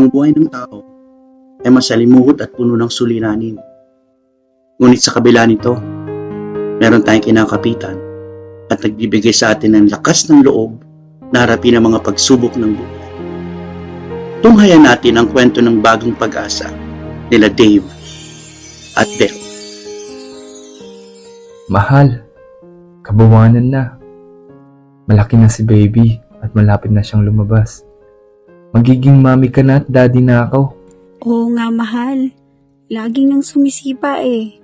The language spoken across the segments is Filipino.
Ang buhay ng tao ay masalimuot at puno ng suliranin. Ngunit sa kabila nito, meron tayong kinakapitan at nagbibigay sa atin ng lakas ng loob na harapin ang mga pagsubok ng buhay. Tunghayan natin ang kwento ng bagong pag-asa nila Dave at Belle. Mahal, kabuwanan na. Malaki na si baby at malapit na siyang lumabas. Magiging mami ka na at daddy na ako. Oo nga, mahal. Lagi nang sumisipa eh.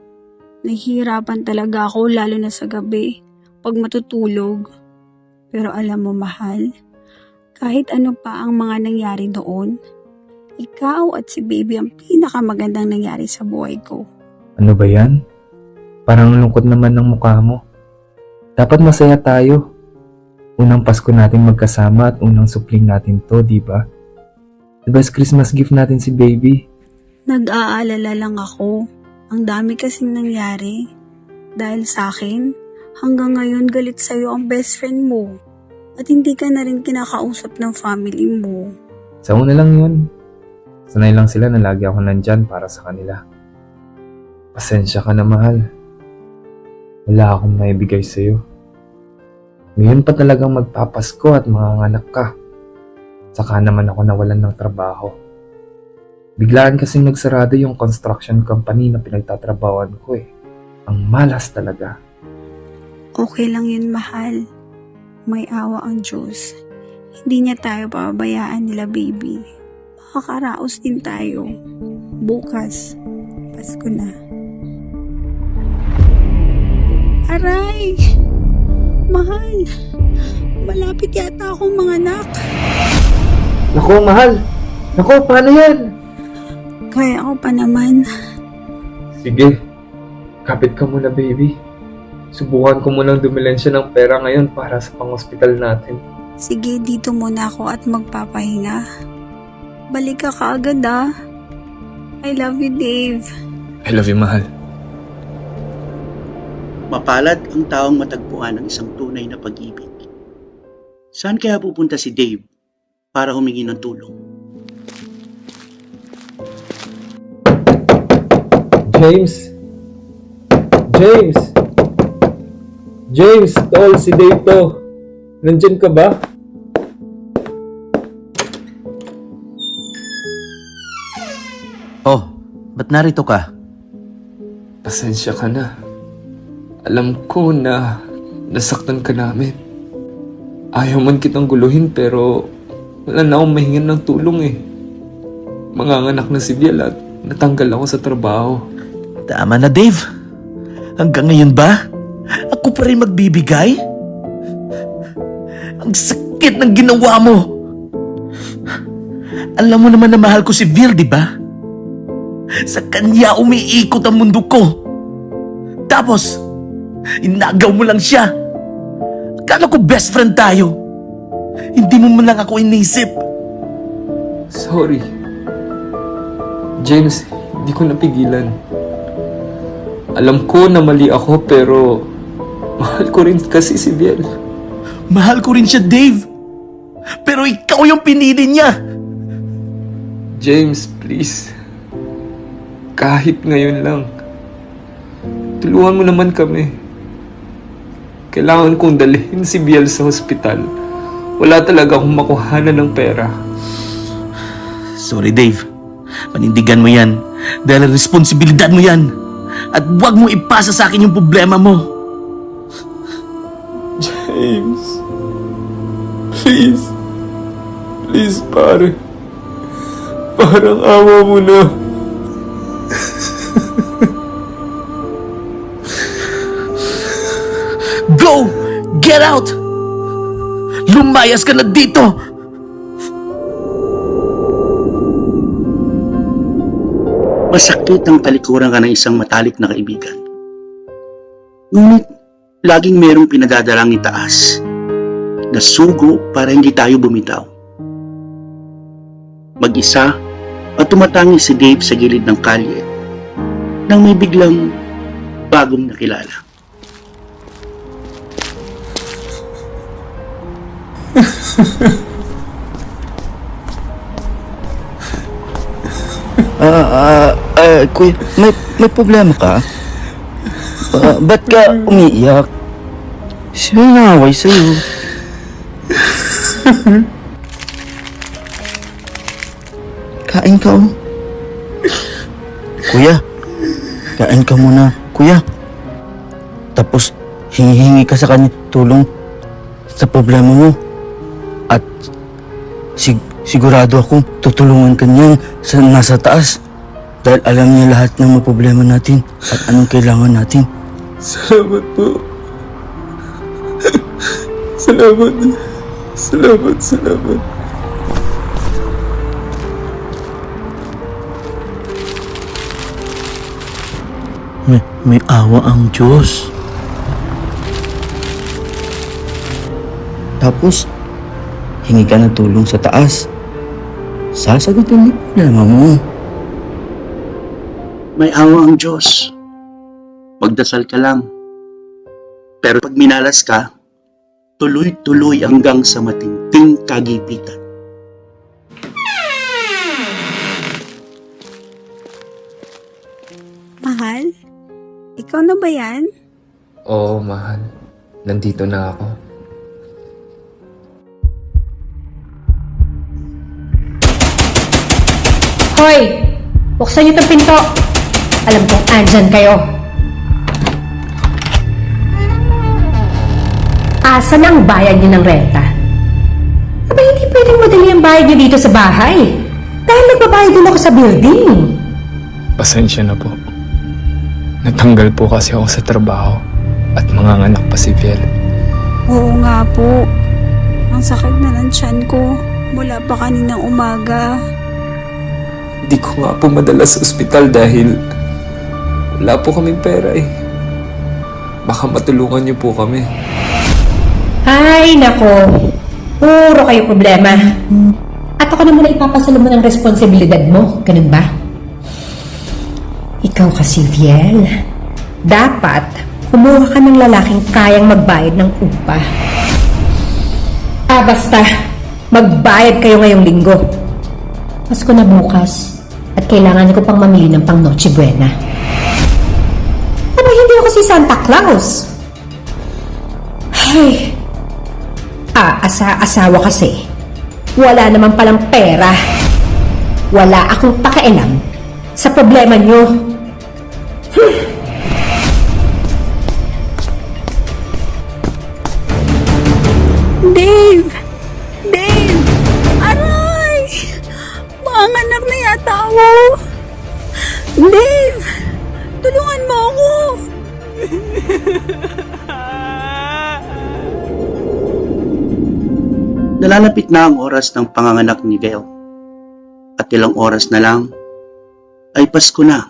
Nahihirapan talaga ako lalo na sa gabi pag matutulog. Pero alam mo, mahal, kahit ano pa ang mga nangyari doon, ikaw at si baby ang pinakamagandang nangyari sa buhay ko. Ano ba yan? Parang lungkot naman ng mukha mo. Dapat masaya tayo. Unang Pasko natin magkasama at unang supling natin to, di ba? The best Christmas gift natin si baby. Nag-aalala lang ako. Ang dami kasing nangyari. Dahil sa akin, hanggang ngayon galit sa'yo ang best friend mo. At hindi ka na rin kinakausap ng family mo. Sa una lang yun. Sanay lang sila na lagi ako nandyan para sa kanila. Pasensya ka na, mahal. Wala akong maibigay sa'yo. Ngayon pa talagang magpapasko at manganganak ka. Saka naman ako nawalan ng trabaho. Biglaan kasing nagsarado yung construction company na pinagtatrabawan ko eh. Ang malas talaga. Okay lang yun, mahal. May awa ang Diyos. Hindi niya tayo pababayaan nila, baby. Makakaraos din tayo. Bukas, Pasko na. Aray! Mahal! Malapit yata akong manganak. Naku, mahal! Naku, paano yan? Kaya ako pa naman. Sige, kapit ka muna, baby. Subukan ko munang dumilensya ng pera ngayon para sa pang-hospital natin. Sige, dito muna ako at magpapahinga. Balik ka kaagad ah. I love you, Dave. I love you, mahal. Mapalad ang taong matagpuan ng isang tunay na pag-ibig. Saan kaya pupunta si Dave para humingi ng tulong? James! James! James! Tol, si Dave to. Nandyan ka ba? Oh, ba't narito ka? Pasensya ka na. Alam ko na nasaktan ka namin. Ayaw man kitang guluhin pero wala na akong mahingan ng tulong eh. Manganganak na si Biel at natanggal ako sa trabaho. Tama na, Dave. Hanggang ngayon ba? Ako pa rin magbibigay? Ang sakit ng ginawa mo. Alam mo naman na mahal ko si Biel, di ba? Sa kanya umiikot ang mundo ko. Tapos, inagaw mo lang siya. Akala ko best friend tayo. Hindi mo man lang ako inisip. Sorry. James, hindi ko napigilan. Alam ko na mali ako pero mahal ko rin kasi si Biel. Mahal ko rin siya, Dave. Pero ikaw yung pinili niya. James, please. Kahit ngayon lang. Tulungan mo naman kami. Kailangan kong dalhin si Biel sa hospital. Wala talaga akong makuhanan ng pera. Sorry, Dave. Panindigan mo yan. Dahil responsibilidad mo yan. At huwag mo ipasa sa akin yung problema mo. James. Please. Please, pare. Parang awa mo na. Go! Get out! Lumayas ka na dito! Masakit ang talikuran ka ng isang matalik na kaibigan. Ngunit, laging merong pinagdadalang itaas na sugo para hindi tayo bumitaw. Mag-isa at tumatangi si Dave sa gilid ng kalye nang may biglang bagong nakilala. Kuya, may problema ka? Ba't ka umiiyak? Sino naway sa'yo? Kain ka, oh. Kuya, kain ka muna, kuya. Tapos, hingi ka sa kanya tulong sa problema mo. At sigurado akong tutulungan ka niyan sa nasa taas. Dahil alam niya lahat ng mga problema natin at anong kailangan natin. Salamat po. Salamat. Salamat. May awa ang Diyos. Tapos, hingi ka ng tulong sa taas. Sasagutin niya problema mo. May awa ang Diyos. Magdasal ka lang. Pero pag minalas ka, tuloy-tuloy hanggang sa matinding kagipitan. Mahal? Ikaw na ba yan? Oo, mahal. Nandito na ako. Hoy! Buksan niyo itong pinto! Alam kong andyan kayo. Asan ang bayad niyo ng renta? Aba, hindi pwedeng madali ang bayad niyo dito sa bahay. Dahil nagbabayad din ako sa building. Pasensya na po. Natanggal po kasi ako sa trabaho at manganganak pa si Viel. Oo nga po. Ang sakit na ng tiyan ko mula pa kaninang umaga. Hindi ko nga po madala sa ospital dahil wala po kaming pera eh. Baka matulungan niyo po kami. Ay, nako. Puro kayo problema. At ako naman na ipapasalo mo ng responsibilidad mo. Ganun ba? Ikaw kasi, Viel. Dapat kumuha ka ng lalaking kayang magbayad ng upa. Basta. Magbayad kayo ngayong linggo. Pasko na bukas. At kailangan ko pang mamili ng pang Noche Buena. Aba, hindi ako si Santa Claus. Ay, asawa kasi. Wala naman palang pera. Wala akong pakialam sa problema niyo. Dave! Dave! Aray! Manganak na yata ako! Dave! Tulungan mo ako! Nalalapit na ang oras ng panganganak ni Gail. At ilang oras na lang, ay Pasko na.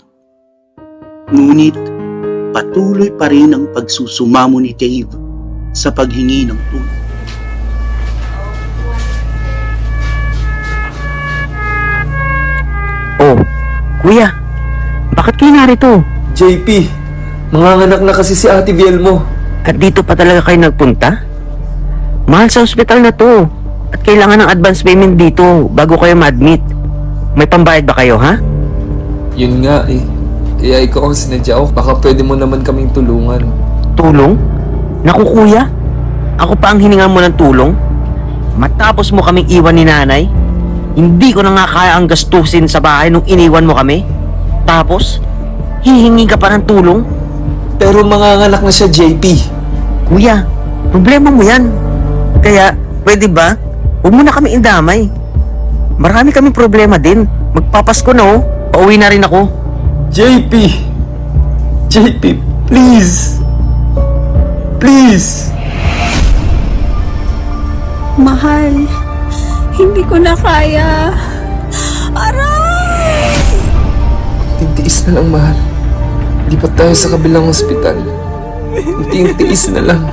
Ngunit, patuloy pa rin ang pagsusumamo ni Dave sa paghingi ng tulong. Oh, kuya, bakit kayo narito? JP, manganganak na kasi si Ate Viel mo. At dito pa talaga kayo nagpunta? Mahal sa ospital na to. At kailangan ng advance payment dito bago kayo ma-admit. May pambayad ba kayo, ha? Yun nga eh. Kaya ikaw ang sinadya ko. Baka pwede mo naman kaming tulungan. Tulong? Naku kuya, ako pa ang hiningan mo ng tulong? Matapos mo kaming iwan ni nanay? Hindi ko na nga kaya ang gastusin sa bahay nung iniwan mo kami? Tapos, hihingi ka pa ng tulong? Pero manganganak na siya, JP. Kuya, problema mo yan. Kaya, pwede ba? Huwag mo na kami indamay. Marami kaming problema din. Magpapasko na, oh. Pauwi na rin ako. JP! JP, please! Please! Mahal, hindi ko na kaya. Aray! Tintiis na lang, mahal. Lipat tayo sa kabilang ospital. Tintiis na lang.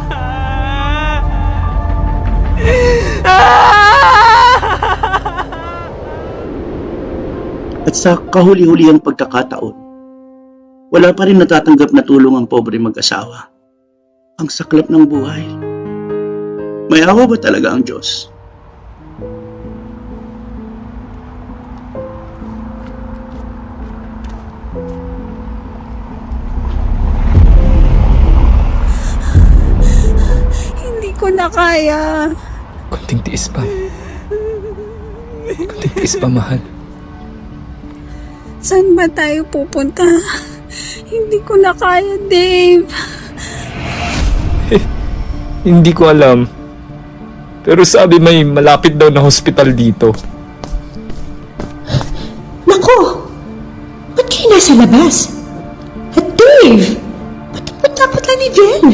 At sa kahuli-hulihang pagkakataon, wala pa rin natatanggap na tulong ang pobre mag-asawa. Ang saklap ng buhay. May awa ba talaga ang Diyos? na kaya. Konting tiis pa. Konting tiis pa, mahal. Saan ba tayo pupunta? Hindi ko na kaya, Dave. Hindi ko alam. Pero sabi may malapit daw na hospital dito. Nako! Ba't kayo nasa labas? At Dave! Ba't dapat lang ni Jen?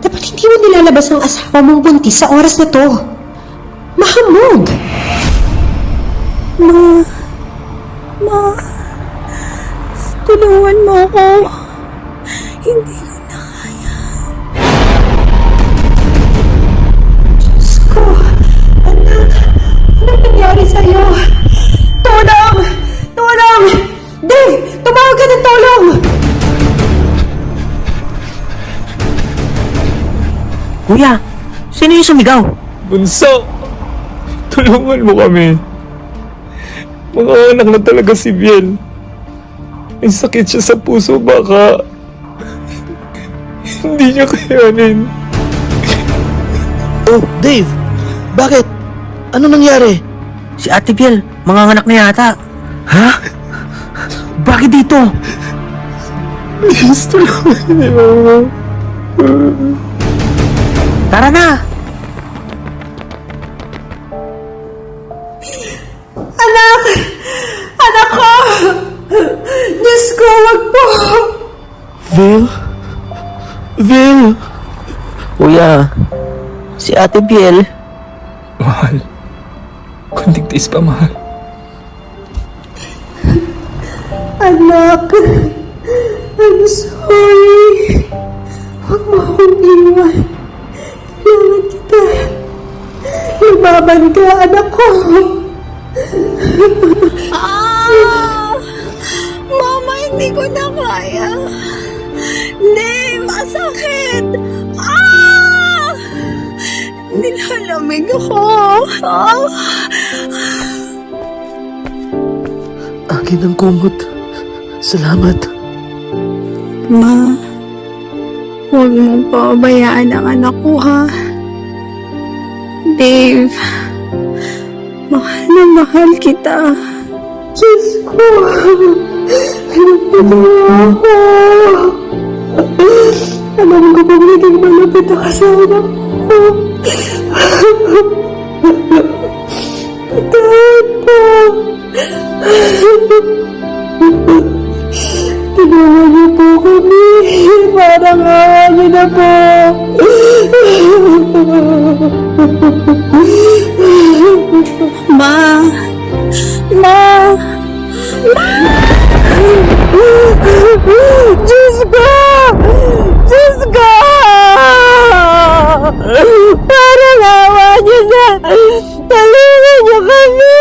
Dapat hindi mo nilalabas ang asawa mong buntis sa oras na to. Mahamog! Ma, tulungan mo ako. Hindi ko na kaya. Diyos ko! Anak! Anong nangyari sa'yo? Tulong! Tulong! Dave! Tumawag ka ng tulong! Kuya, sino yung sumigaw? Bunso! Tulungan mo kami. Mga anak na talaga si Biel. May sakit siya sa puso, baka hindi niya kayanin. Oh, Dave! Bakit? Ano nangyari? Si Ate Biel, manganganak na yata. Ha? Bakit dito? Please, tulungan niyo. Tara na! Anak! Anak ko! Diyos ko, wag po! Vil? Vil? Kuya, si Ate Biel. Mahal. Konting tiis pa, mahal. Anak! I'm sorry! Huwag mo akong iwan. Kailangan kita. Lumaban ka, anak ko! Mama, hindi ko na kaya. Dave, masakit. Nilalamig ako. Akin ang kumot. Salamat. Ma, huwag mong pabayaan ang anak ko, ha? Dave, mahal na mahal kita. Diyos ko! Alam ako! Alam ko pag naging malapit ang kasama ko. Patawad po! Tulungan niyo po kami. Parang awa niyo na po. Ma! Ma! Diyos ko! Diyos ko! Parang awa niyo na! Tulungan niyo kami!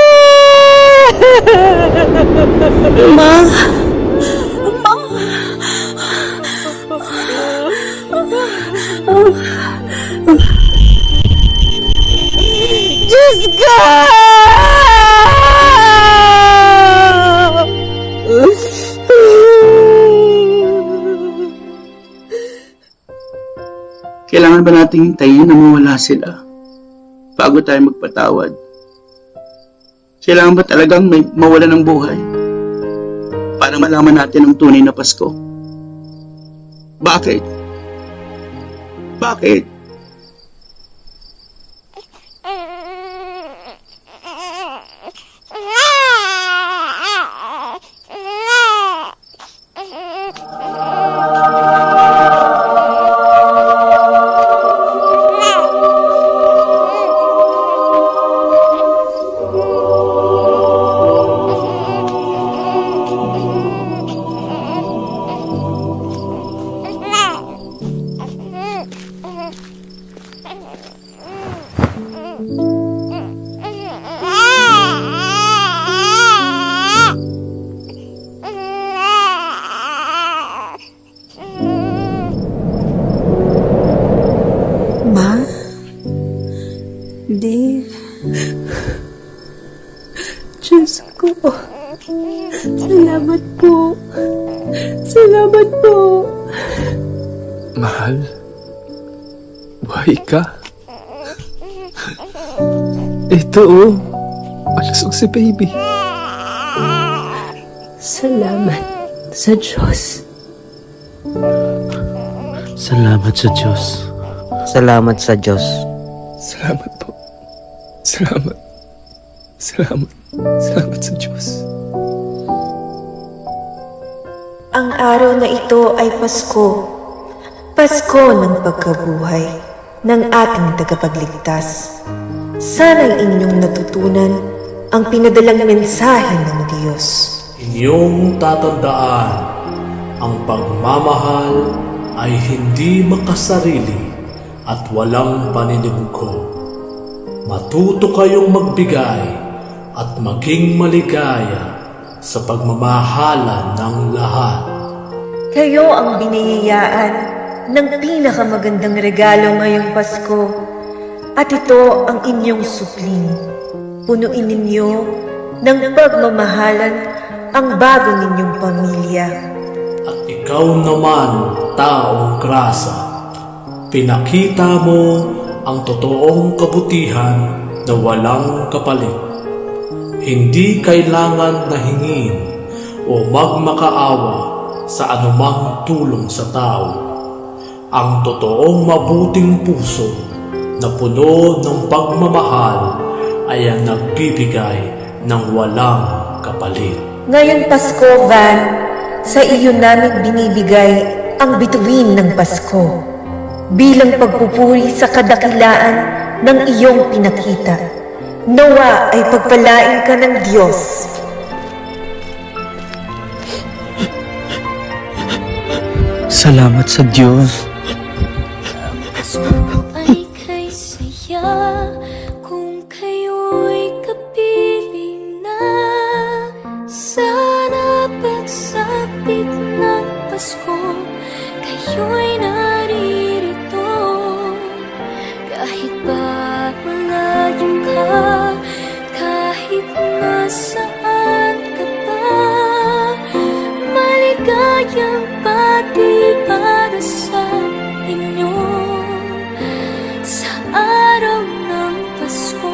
Ma! Diyos ko! Kailangan ba nating hintayin na mawala sila bago tayo magpatawad? Kailangan ba talagang may mawala ng buhay para malaman natin ang tunay na Pasko? Bakit? Bakit? Ma? Dave? Diyos ko! Salamat po! Salamat po! Mahal? Buhay ka? Ito oh. Malusog si baby. Salamat sa Diyos. Salamat sa Diyos. Salamat sa Diyos. Salamat po. Salamat. Salamat. Salamat sa Diyos. Ang araw na ito ay Pasko. Pasko ng pagkabuhay ng ating tagapagligtas. Sana'y inyong natutunan ang pinadalang mensahe ng Diyos. Inyong tatandaan, ang pagmamahal ay hindi makasarili at walang paninibugho. Matuto kayong magbigay at maging maligaya sa pagmamahalan ng lahat. Kayo ang biniyayaan ng pinakamagandang regalo ngayong Pasko at ito ang inyong supling. Punuin ninyo ng pagmamahalan ang bago ninyong pamilya. At ikaw naman, taong grasa, pinakita mo ang totoong kabutihan na walang kapalit. Hindi kailangan na hingin o magmakaawa sa anumang tulong sa tao. Ang totoong mabuting puso na puno ng pagmamahal ay ang nagbibigay ng walang kapalit. Ngayong Pasko, Van, sa iyo namin binibigay ang bituin ng Pasko bilang pagpupuri sa kadakilaan ng iyong pinakita. Nawa ay pagpalain ka ng Diyos. Salamat sa Diyos. Pasko ay kay saya kung kayo'y kapiling na. Sana pagsapit ng Pasko, kayo'y naririto. Kahit pa malayo ka, kahit nasaan ka pa, maligayang pati para sa inyo sa araw ng Pasko.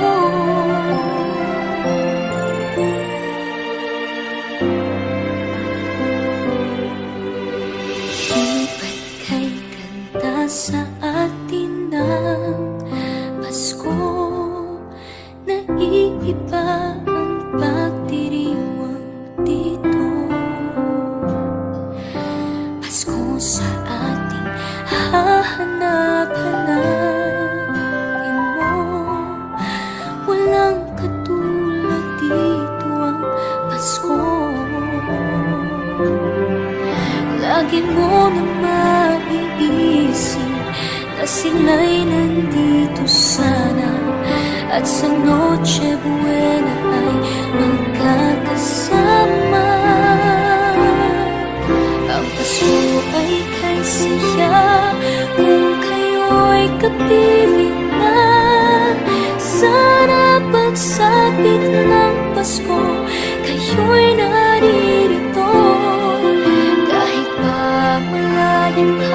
Di ba't kay kanta sa atin ng Pasko, naiiba ang pagdiriwang dito. Pasko sa ating hahanap-hanapin mo. Walang katulad dito ang Pasko. Lagi mo na maiisip na sila'y nandito sana, at sa Noche Buena ay magkakasama. Ang Pasko ay kay saya kung kayo'y kapiling na. Sana pagsapit ng Pasko, kayo'y naririto. Kahit pa malayo ka,